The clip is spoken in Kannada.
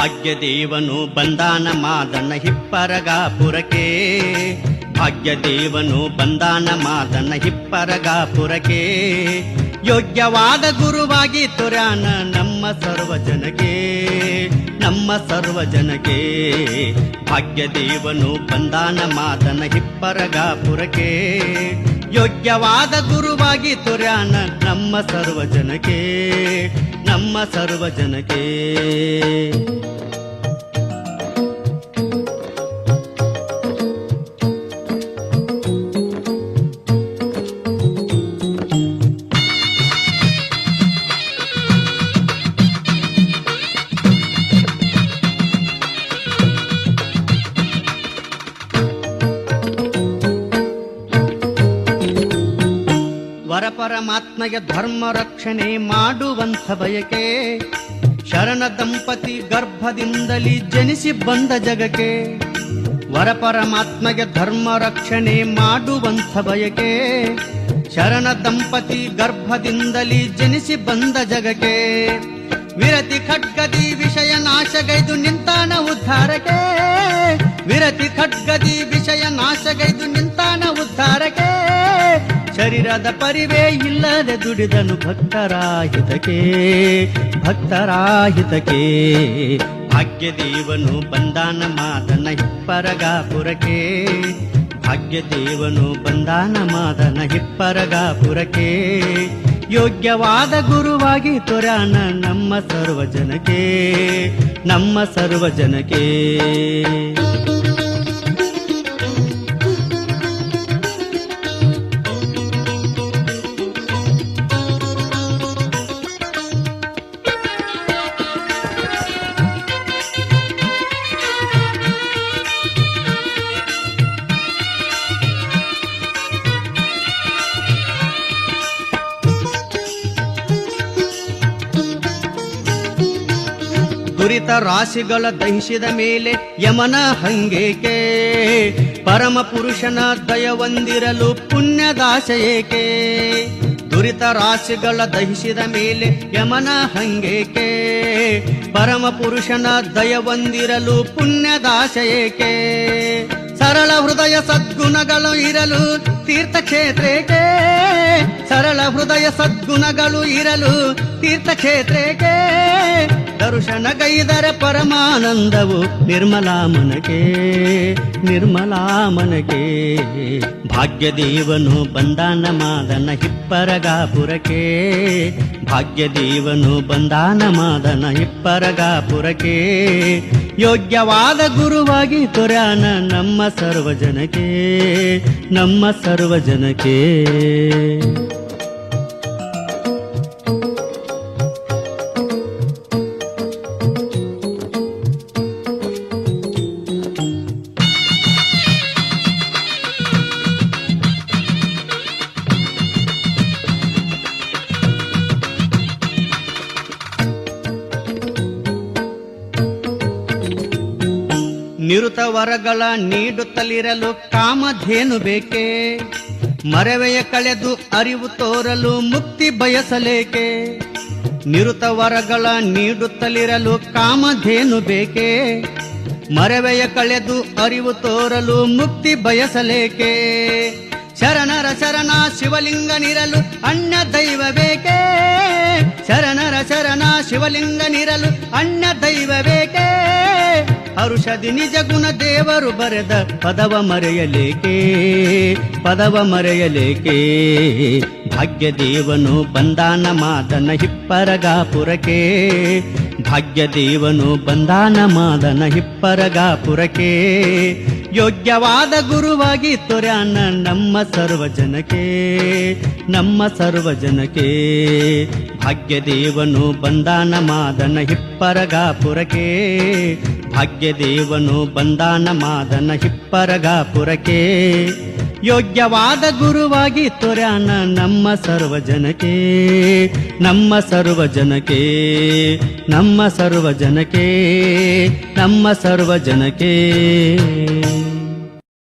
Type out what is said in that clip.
ಭಾಗ್ಯದೇವನು ಬಂದಾನ ಮಾದನ ಹಿಪ್ಪರಗಾಪುರಕ್ಕೆ, ಭಾಗ್ಯದೇವನು ಬಂದಾನ ಮಾದನ ಹಿಪ್ಪರಗಾಪುರಕ್ಕೆ, ಯೋಗ್ಯವಾದ ಗುರುವಾಗಿ ತೊರ್ಯಾನ ನಮ್ಮ ಸರ್ವಜನಕ್ಕೆ, ನಮ್ಮ ಸರ್ವಜನಕ್ಕೆ. ಭಾಗ್ಯದೇವನು ಬಂದಾನ ಮಾದನ ಹಿಪ್ಪರಗಾಪುರಕ್ಕೆ, ಯೋಗ್ಯವಾದ ಗುರುವಾಗಿ ತೊರ್ಯಾನ ನಮ್ಮ ಸರ್ವಜನಕ್ಕೆ, ನಮ್ಮ ಸರ್ವಜನಕ್ಕೆ. ವರಪರಮಾತ್ಮಗೆ ಧರ್ಮ ರಕ್ಷಣೆ ಮಾಡುವಂಥ ಬಯಕೆ, ಶರಣ ದಂಪತಿ ಗರ್ಭದಿಂದಲೇ ಜನಿಸಿ ಬಂದ ಜಗಕ್ಕೆ. ವರಪರಮಾತ್ಮಗೆ ಧರ್ಮ ರಕ್ಷಣೆ ಮಾಡುವಂಥ ಬಯಕೆ, ಶರಣ ದಂಪತಿ ಗರ್ಭದಿಂದಲೇ ಜನಿಸಿ ಬಂದ ಜಗಕ್ಕೆ. ವಿರತಿ ಖಡ್ಗದಿ ವಿಷಯ ನಾಶಗೈದು ನಿಂತಾನ ಉದ್ಧಾರಕ್ಕೆ, ವಿರತಿ ಖಡ್ಗದಿ ವಿಷಯ ನಾಶಗೈದು ನಿಂತಾನ ಉದ್ಧಾರಕ್ಕೆ. ಶರೀರದ ಪರಿವೇ ಇಲ್ಲದೆ ದುಡಿದನು ಭಕ್ತರಾಹಿತಕ್ಕೆ, ಭಕ್ತರಾಹಿತಕ್ಕೆ. ಭಾಗ್ಯದೇವನು ಬಂದಾನ ಮಾದನ ಹಿಪ್ಪರಗಾಪುರಕ್ಕೆ, ಭಾಗ್ಯದೇವನು ಬಂದಾನ ಮಾದನ ಹಿಪ್ಪರಗಾಪುರಕ್ಕೆ, ಯೋಗ್ಯವಾದ ಗುರುವಾಗಿ ತೊರ್ಯಾನ ನಮ್ಮ ಸರ್ವಜನಕ್ಕೆ, ನಮ್ಮ ಸರ್ವಜನಕ್ಕೆ. ದುರಿತ ರಾಶಿಗಳ ದಹಿಸಿದ ಮೇಲೆ ಯಮನ ಹಂಗೇಕೆ, ಪರಮ ಪುರುಷನ ದಯವೊಂದಿರಲು ಪುಣ್ಯದಾಶ ಏಕೆ. ದುರಿತ ರಾಶಿಗಳ ದಹಿಸಿದ ಮೇಲೆ ಯಮನ ಹಂಗೇಕೆ, ಪರಮ ಪುರುಷನ ದಯವೊಂದಿರಲು ಪುಣ್ಯದಾಶ ಏಕೆ. ಸರಳ ಹೃದಯ ಸದ್ಗುಣಗಳು ಇರಲು ತೀರ್ಥಕ್ಷೇತ್ರಕ್ಕೆ, ಸರಳ ಹೃದಯ ಸದ್ಗುಣಗಳು ಇರಲು ತೀರ್ಥಕ್ಷೇತ್ರಕ್ಕೆ. ದರ್ಶನ ಗೈದರ ಪರಮಾನಂದವು ನಿರ್ಮಲಾ ಮನಕೆ, ನಿರ್ಮಲಾ ಮನಕೆ. ಭಾಗ್ಯದೇವನು ಬಂದಾನ ಮಾದನ ಹಿಪ್ಪರಗಾಪುರಕ್ಕೆ, ಭಾಗ್ಯದೇವನು ಬಂದಾನ ಮಾದನ ಹಿಪ್ಪರಗಾಪುರಕ್ಕೆ, ಯೋಗ್ಯವಾದ ಗುರುವಾಗಿ ತೊರ್ಯಾನ ನಮ್ಮ ಸರ್ವಜನಕ್ಕೆ, ನಮ್ಮ ಸರ್ವಜನಕ್ಕೆ. ನಿರುತ ವರಗಳ ನೀಡುತ್ತಲಿರಲು ಕಾಮಧೇನು ಬೇಕೆ, ಮರವೆಯ ಕಳೆದು ಅರಿವು ತೋರಲು ಮುಕ್ತಿ ಬಯಸಲೇಕೆ. ನಿರುತ ವರಗಳ ನೀಡುತ್ತಲಿರಲು ಕಾಮಧೇನು ಬೇಕೆ, ಮರವೆಯ ಕಳೆದು ಅರಿವು ತೋರಲು ಮುಕ್ತಿ ಬಯಸಲೇಕೆ. ಶರಣರ ಶರಣ ಶಿವಲಿಂಗನಿರಲು ಅನ್ಯ ದೈವ ಬೇಕೆ, ಶರಣರ ಶರಣ ಶಿವಲಿಂಗನಿರಲು ಅನ್ಯ ದೈವ ಬೇಕೆ. ಹರುಷದಿ ನಿಜ ಗುಣ ದೇವರು ಬರೆದ ಪದವ ಮರೆಯಲೇಕೆ, ಪದವ ಮರೆಯಲೇಕೆ. ಭಾಗ್ಯದೇವನು ಬಂದಾನ ಮಾದನ ಹಿಪ್ಪರಗಾಪುರಕ್ಕೆ, ಭಾಗ್ಯದೇವನು ಬಂದಾನ ಮಾದನ ಹಿಪ್ಪರಗಾಪುರಕ್ಕೆ, ಯೋಗ್ಯವಾದ ಗುರುವಾಗಿ ತೊರ್ಯಾನ ನಮ್ಮ ಸರ್ವಜನಕ್ಕೆ, ನಮ್ಮ ಸರ್ವಜನಕ್ಕೆ. ಭಾಗ್ಯದೇವನು ಬಂದಾನ ಮಾದನ ಹಿಪ್ಪರಗಾಪುರಕ್ಕೆ, ಭಾಗ್ಯದೇವನು ಬಂದಾನ ಮಾದನ ಹಿಪ್ಪರಗಾಪುರಕ್ಕೆ, ಯೋಗ್ಯವಾದ ಗುರುವಾಗಿ ತೊರ್ಯಾನ ನಮ್ಮ ಸರ್ವಜನಕ್ಕೆ, ನಮ್ಮ ಸರ್ವಜನಕ್ಕೆ, ನಮ್ಮ ಸರ್ವಜನಕ್ಕೆ, ನಮ್ಮ ಸರ್ವಜನಕ್ಕೆ.